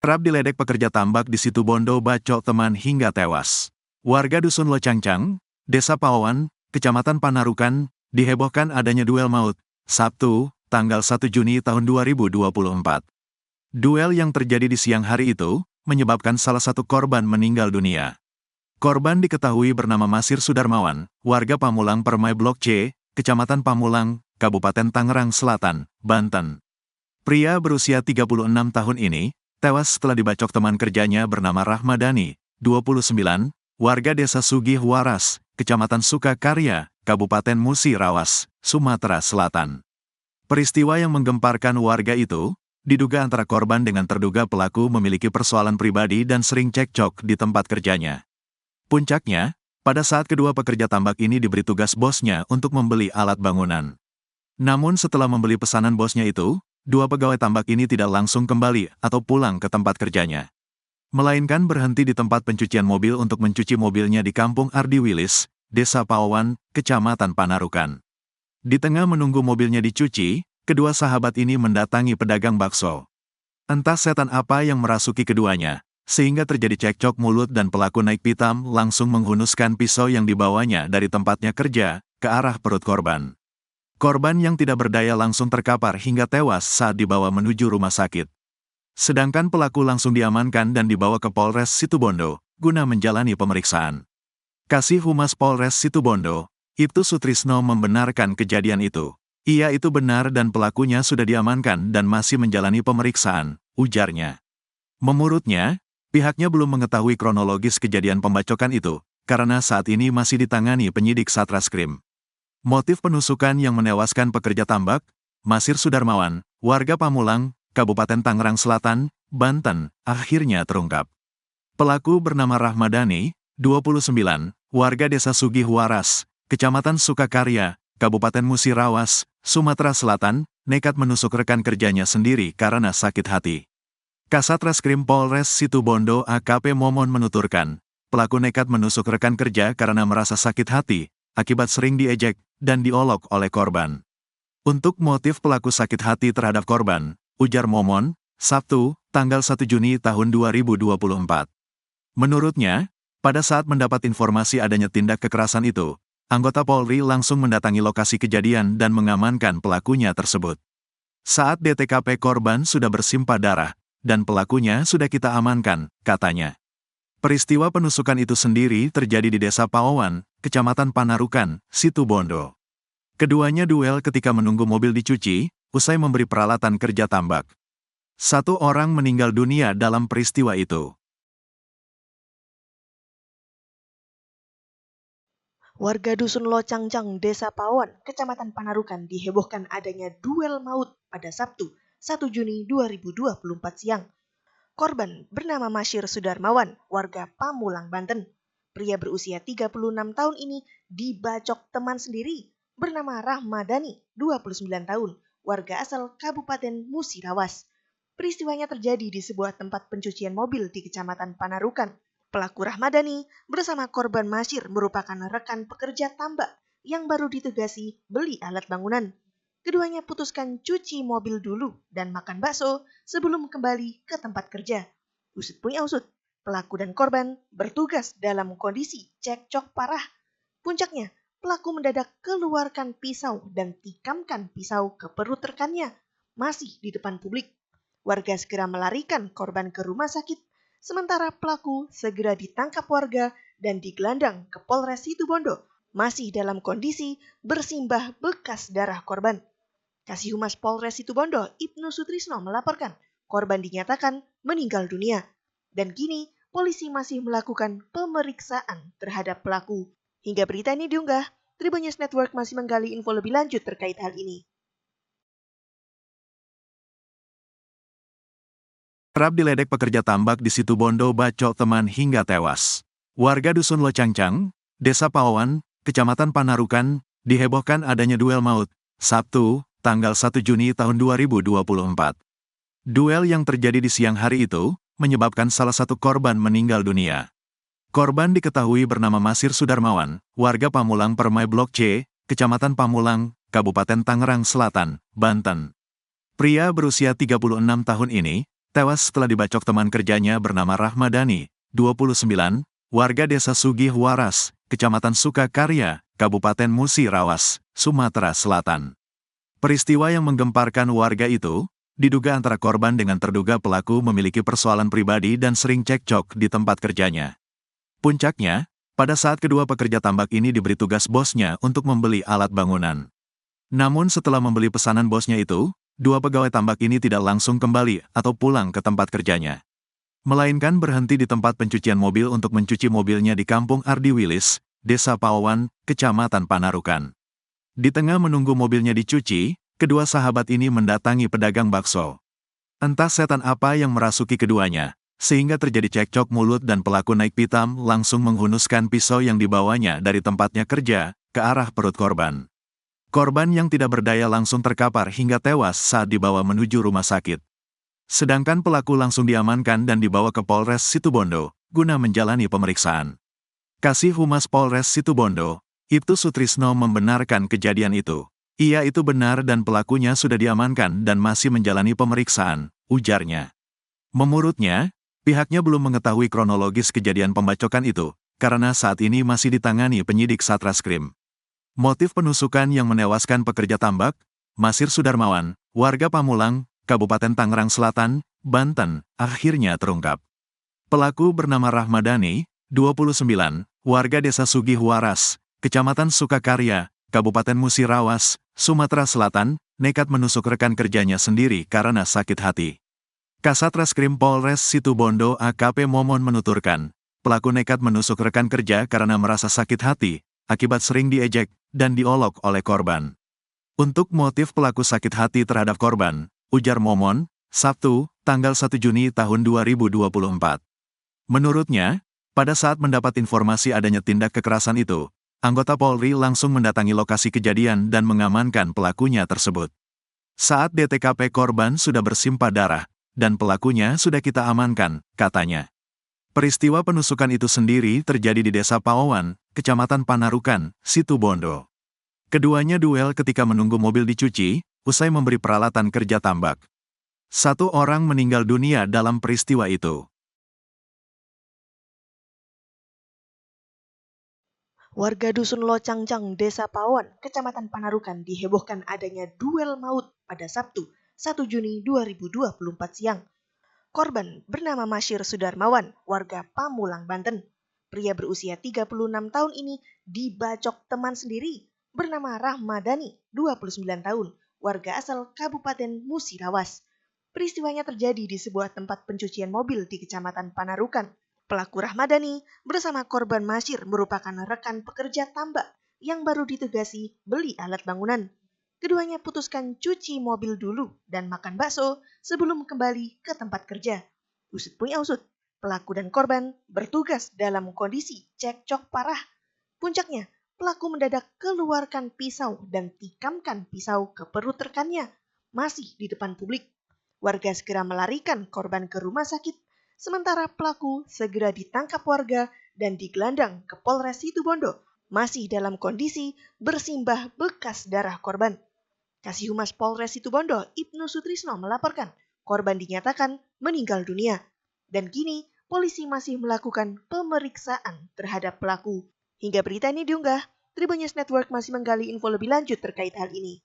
Kerap diledek pekerja tambak di Situbondo bacok teman hingga tewas. Warga Dusun Locangcang, Desa Paowan, Kecamatan Panarukan, dihebohkan adanya duel maut, Sabtu, tanggal 1 Juni tahun 2024. Duel yang terjadi di siang hari itu, menyebabkan salah satu korban meninggal dunia. Korban diketahui bernama Masir Sudarmawan, warga Pamulang Permai Blok C, Kecamatan Pamulang, Kabupaten Tangerang Selatan, Banten. Pria berusia 36 tahun ini, tewas setelah dibacok teman kerjanya bernama Rahmadani, 29, warga Desa Sugih Waras, Kecamatan Sukakarya, Kabupaten Musi Rawas, Sumatera Selatan. Peristiwa yang menggemparkan warga itu, diduga antara korban dengan terduga pelaku memiliki persoalan pribadi dan sering cekcok di tempat kerjanya. Puncaknya, pada saat kedua pekerja tambak ini diberi tugas bosnya untuk membeli alat bangunan. Namun setelah membeli pesanan bosnya itu, dua pegawai tambak ini tidak langsung kembali atau pulang ke tempat kerjanya. Melainkan berhenti di tempat pencucian mobil untuk mencuci mobilnya di Kampung Ardi Wilis, Desa Paowan, Kecamatan Panarukan. Di tengah menunggu mobilnya dicuci, kedua sahabat ini mendatangi pedagang bakso. Entah setan apa yang merasuki keduanya, sehingga terjadi cekcok mulut dan pelaku naik pitam langsung menghunuskan pisau yang dibawanya dari tempatnya kerja ke arah perut korban. Korban yang tidak berdaya langsung terkapar hingga tewas saat dibawa menuju rumah sakit. Sedangkan pelaku langsung diamankan dan dibawa ke Polres Situbondo, guna menjalani pemeriksaan. Kasih Humas Polres Situbondo, Ibtu Sutrisno membenarkan kejadian itu. Ia itu benar dan pelakunya sudah diamankan dan masih menjalani pemeriksaan, ujarnya. Menurutnya, pihaknya belum mengetahui kronologis kejadian pembacokan itu, karena saat ini masih ditangani penyidik Satreskrim. Motif penusukan yang menewaskan pekerja tambak, Masir Sudarmawan, warga Pamulang, Kabupaten Tangerang Selatan, Banten, akhirnya terungkap. Pelaku bernama Rahmadani, 29, warga Desa Sugih Waras, Kecamatan Sukakarya, Kabupaten Musi Rawas, Sumatera Selatan, nekat menusuk rekan kerjanya sendiri karena sakit hati. Kasat Reskrim Polres Situbondo AKP Momon menuturkan, pelaku nekat menusuk rekan kerja karena merasa sakit hati, akibat sering diejek dan diolok oleh korban. Untuk motif pelaku sakit hati terhadap korban, ujar Momon, Sabtu, tanggal 1 Juni tahun 2024. Menurutnya, pada saat mendapat informasi adanya tindak kekerasan itu, anggota Polri langsung mendatangi lokasi kejadian dan mengamankan pelakunya tersebut. Saat DTKP korban sudah bersimpah darah, dan pelakunya sudah kita amankan, katanya. Peristiwa penusukan itu sendiri terjadi di Desa Paowan, Kecamatan Panarukan, Situbondo. Keduanya duel ketika menunggu mobil dicuci, usai memberi peralatan kerja tambak. Satu orang meninggal dunia dalam peristiwa itu. Warga Dusun Locangcang, Desa Paowan, Kecamatan Panarukan dihebohkan adanya duel maut pada Sabtu, 1 Juni 2024 siang. Korban bernama Masir Sudarmawan, warga Pamulang, Banten. Pria berusia 36 tahun ini dibacok teman sendiri bernama Rahmadani, 29 tahun, warga asal Kabupaten Musi Rawas. Peristiwanya terjadi di sebuah tempat pencucian mobil di Kecamatan Panarukan. Pelaku Rahmadani bersama korban Masir merupakan rekan pekerja tambak yang baru ditugasi beli alat bangunan. Keduanya putuskan cuci mobil dulu dan makan bakso sebelum kembali ke tempat kerja. Usut punya usut, pelaku dan korban bertugas dalam kondisi cekcok parah. Puncaknya, pelaku mendadak keluarkan pisau dan tikamkan pisau ke perut rekannya, masih di depan publik. Warga segera melarikan korban ke rumah sakit, sementara pelaku segera ditangkap warga dan digelandang ke Polres Situbondo, masih dalam kondisi bersimbah bekas darah korban. Kasih Humas Polres Situbondo, Ibnu Sutrisno melaporkan, korban dinyatakan meninggal dunia. Dan kini, polisi masih melakukan pemeriksaan terhadap pelaku. Hingga berita ini diunggah, Tribun News Network masih menggali info lebih lanjut terkait hal ini. Kerap diledek pekerja tambak di Situbondo bacok teman hingga tewas. Warga Dusun Locangcang, Desa Paowan, Kecamatan Panarukan, dihebohkan adanya duel maut, Sabtu, tanggal 1 Juni tahun 2024. Duel yang terjadi di siang hari itu, menyebabkan salah satu korban meninggal dunia. Korban diketahui bernama Masir Sudarmawan, warga Pamulang Permai Blok C, Kecamatan Pamulang, Kabupaten Tangerang Selatan, Banten. Pria berusia 36 tahun ini, tewas setelah dibacok teman kerjanya bernama Rahmadani, 29, warga desa Sugih Waras, Kecamatan Sukakarya, Kabupaten Musirawas, Sumatera Selatan. Peristiwa yang menggemparkan warga itu, diduga antara korban dengan terduga pelaku memiliki persoalan pribadi dan sering cekcok di tempat kerjanya. Puncaknya, pada saat kedua pekerja tambak ini diberi tugas bosnya untuk membeli alat bangunan. Namun setelah membeli pesanan bosnya itu, dua pegawai tambak ini tidak langsung kembali atau pulang ke tempat kerjanya, melainkan berhenti di tempat pencucian mobil untuk mencuci mobilnya di Kampung Ardi Wilis, Desa Pawawan, Kecamatan Panarukan. Di tengah menunggu mobilnya dicuci, kedua sahabat ini mendatangi pedagang bakso. Entah setan apa yang merasuki keduanya, sehingga terjadi cekcok mulut dan pelaku naik pitam langsung menghunuskan pisau yang dibawanya dari tempatnya kerja ke arah perut korban. Korban yang tidak berdaya langsung terkapar hingga tewas saat dibawa menuju rumah sakit. Sedangkan pelaku langsung diamankan dan dibawa ke Polres Situbondo, guna menjalani pemeriksaan. Kasih Humas Polres Situbondo, Ibtu Sutrisno membenarkan kejadian itu. Ia itu benar dan pelakunya sudah diamankan dan masih menjalani pemeriksaan, ujarnya. Menurutnya, pihaknya belum mengetahui kronologis kejadian pembacokan itu, karena saat ini masih ditangani penyidik Satreskrim. Motif penusukan yang menewaskan pekerja tambak, Masir Sudarmawan, warga Pamulang, Kabupaten Tangerang Selatan, Banten, akhirnya terungkap. Pelaku bernama Rahmadani, 29, warga desa Sugih Waras, Kecamatan Sukakarya, Kabupaten Musirawas, Sumatera Selatan, nekat menusuk rekan kerjanya sendiri karena sakit hati. Kasat Reskrim Polres Situbondo AKP Momon menuturkan, pelaku nekat menusuk rekan kerja karena merasa sakit hati, akibat sering diejek dan diolok oleh korban. Untuk motif pelaku sakit hati terhadap korban, ujar Momon, Sabtu, tanggal 1 Juni tahun 2024. Menurutnya, pada saat mendapat informasi adanya tindak kekerasan itu, anggota Polri langsung mendatangi lokasi kejadian dan mengamankan pelakunya tersebut. Saat di TKP korban sudah bersimpah darah, dan pelakunya sudah kita amankan, katanya. Peristiwa penusukan itu sendiri terjadi di Desa Pawawan, Kecamatan Panarukan, Situbondo. Keduanya duel ketika menunggu mobil dicuci, usai memberi peralatan kerja tambak. 1 orang meninggal dunia dalam peristiwa itu. Warga Dusun Locangjang, Desa Pawawan, Kecamatan Panarukan dihebohkan adanya duel maut pada Sabtu, 1 Juni 2024 siang. Korban bernama Masyir Sudarmawan, warga Pamulang, Banten. Pria berusia 36 tahun ini dibacok teman sendiri bernama Rahmadani, 29 tahun, warga asal Kabupaten Musirawas. Peristiwanya terjadi di sebuah tempat pencucian mobil di Kecamatan Panarukan. Pelaku Rahmadani bersama korban Masyir merupakan rekan pekerja tambak yang baru ditugasi beli alat bangunan. Keduanya putuskan cuci mobil dulu dan makan bakso sebelum kembali ke tempat kerja. Usut punya usut, pelaku dan korban bertugas dalam kondisi cekcok parah. Puncaknya, pelaku mendadak keluarkan pisau dan tikamkan pisau ke perut rekannya, masih di depan publik. Warga segera melarikan korban ke rumah sakit, sementara pelaku segera ditangkap warga dan digelandang ke Polres Situbondo, masih dalam kondisi bersimbah bekas darah korban. Kasih Humas Polres Situbondo, Ibnu Sutrisno melaporkan, korban dinyatakan meninggal dunia. Dan kini, polisi masih melakukan pemeriksaan terhadap pelaku. Hingga berita ini diunggah, Tribun News Network masih menggali info lebih lanjut terkait hal ini.